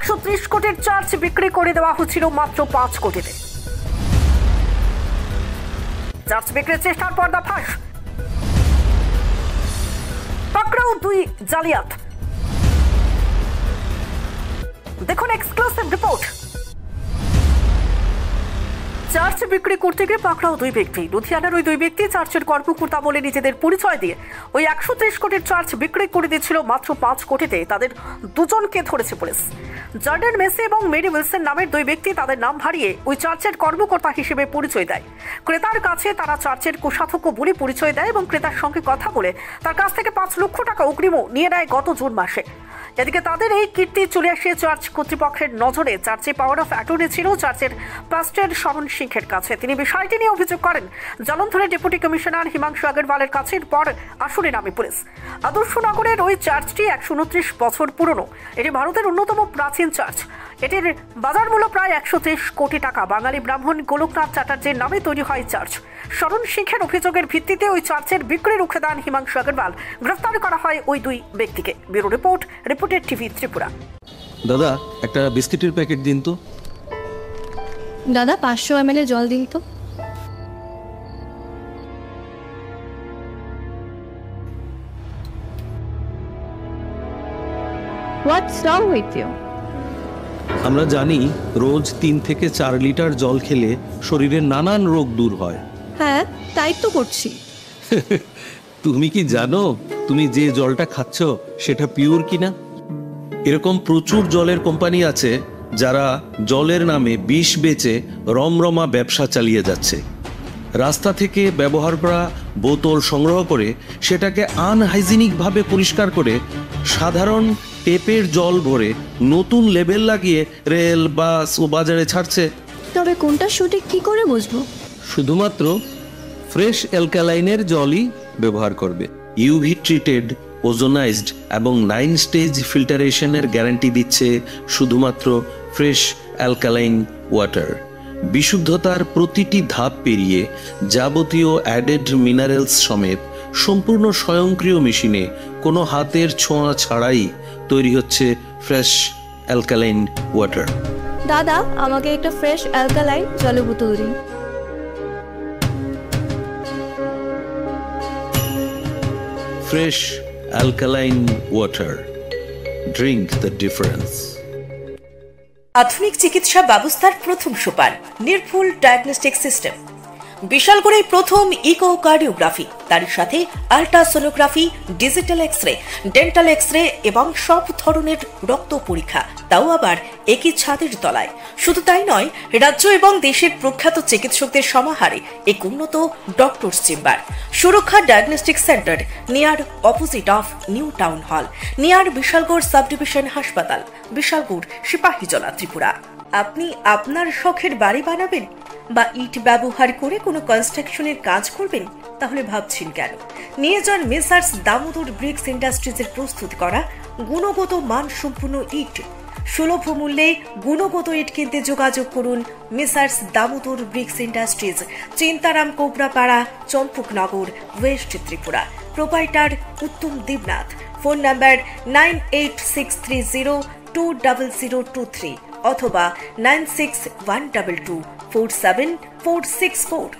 130 কোটির চার্চ বিক্রি করে দেওয়া হচ্ছিল মাত্র 5 কোটিতে। চার্চ বিক্রির চেষ্টার পর্দাফাঁস, পাকড়াও 2 জালিয়াত। দেখুন এক্সক্লুসিভ রিপোর্ট। চার্চ বিক্রি করতে গিয়ে পাকড়াও 2 ব্যক্তি। লুধিয়ানার ওই 2 ব্যক্তি চার্চের কর্মকর্তা বলে নিজেদের পরিচয় দিয়ে ওই 130 কোটির চার্চ বিক্রি করে দিচ্ছিল মাত্র 5 কোটিতে। তাদের দুজনকে ধরেছে পুলিশ। জর্ডেন মেসি এবং মেরি উইলসন নামের 2 ব্যক্তি তাদের নাম হারিয়ে ওই চার্চের কর্মকর্তা হিসেবে পরিচয় দেয়। ক্রেতার কাছে তারা চার্চের কোষাধ্যক্ষ বলে পরিচয় দেয় এবং ক্রেতার সঙ্গে কথা বলে তার কাছ থেকে 5 লক্ষ টাকা অগ্রিমও নিয়ে নেয় গত জুন মাসে। এদিকে তাদের এই কীর্তি চলে আসে চার্চ কর্তৃপক্ষের নজরে। চার্চে পাওয়ার অফ অ্যাটর্নি ছিল চার্চের পাস্টর শরণ সিংহের কাছে। তিনি বিষয়টি নিয়ে অভিযোগ করেন জলন্ধরের ডেপুটি কমিশনার হিমাংশু আগরওয়ালের কাছে। এরপর আসরে নামে পুলিশ। আদর্শনগরের ওই চার্চটি 129 বছর পুরনো। এটি ভারতের অন্যতম প্রাচীন চার্চ। এটির বাজার মূল্য প্রায় 130 কোটি টাকা। বাঙালি ব্রাহ্মণ গোলকনাথ চ্যাটার্জির নামে তৈরি হয় চার্চ। শরণ সিংহের অভিযোগের ভিত্তিতে ওই চার্চের বিক্রি রুখে দেন হিমাংশু আগরওয়াল। গ্রেফতার করা হয় ওই 2 ব্যক্তিকে। Bureau report, reported TV Tripura. দাদা একটা বিস্কিটের প্যাকেট দিন তো। দাদা 500 ml জল দিন তো। What's wrong with you? আমরা জানি রোজ 3 থেকে 4 লিটার জল খেলে শরীরের নানান রোগ দূর হয়। হ্যাঁ, তাই তো করছি। তুমি কি জানো তুমি যে জলটা খাচ্ছ সেটা পিওর কিনা? এরকম প্রচুর জলের কোম্পানি আছে যারা জলের নামে বিষ বেচে রমরমা ব্যবসা চালিয়ে যাচ্ছে। রাস্তা থেকে ব্যবহার করা বোতল সংগ্রহ করে সেটাকে আনহাইজিনিকভাবে পরিষ্কার করে সাধারণ টেপের জল ভরে নতুন লেবেল লাগিয়ে রেল, বাস ও বাজারে ছাড়ছে। তবে কোনটা সঠিক কি করে বুঝবো? শুধুমাত্র ফ্রেশ অ্যালকালাইনের জলই ব্যবহার করবে। ইউভি ট্রিটেড, ওজোনাইজড এবং 9 স্টেজ ফিল্টারেশনের গ্যারান্টি দিচ্ছে শুধুমাত্র ফ্রেশ অ্যালকালাইন ওয়াটার। বিশুদ্ধতার প্রতিটি ধাপ পেরিয়ে যাবতীয় অ্যাডেড মিনারেলস সমেত সম্পূর্ণ স্বয়ংক্রিয় মেশিনে কোনো হাতের ছোঁয়া ছাড়াই তৈরি হচ্ছে ফ্রেশ অ্যালকালাইন ওয়াটার। দাদা আমাকে একটা ফ্রেশ অ্যালকালাইন জলের বোতল দিন। Fresh alkaline water, drink the difference. আধুনিক চিকিৎসা ব্যবস্থার প্রথম সোপান নির্ভুল ডায়াগনস্টিক সিস্টেম। বিশালগড়ে প্রথম ইকোকার্ডিওগ্রাফি, তার সাথে ultrasonography, digital x-ray, dental x-ray এবং সব ধরনের রক্ত পরীক্ষা, তাও আবার একই ছাদের তলায়। শুধু তাই নয়, রাজ্য এবং দেশের প্রখ্যাত চিকিৎসকদের সমাহারে এক উন্নত ডক্টরস চেম্বার। সুরক্ষা diagnostic centre, near opposite of new town hall, near Bishalgarh sub division হাসপাতাল, বিশালগড়, সিপাহীজলা, ত্রিপুরা। আপনি আপনার শখের বাড়ি বানাবেন বা ইট ব্যবহার করে কোনো কনস্ট্রাকশনের কাজ করবেন? তাহলে ভাবছেন কেন? নিয়ে যান মেসার্স দামোদর ব্রিক্স ইন্ডাস্ট্রিজের প্রস্তুত করা গুণগত মানসম্পন্ন ইট। সুলভ মূল্যে গুণগত ইট কিনতে যোগাযোগ করুন messrs Damodar bricks industries, Chintaram Kobrapara, Champaknagar, west Tripura. Proprietor Uttam Debnath. Phone number 9863020023 অথবা 9612247464।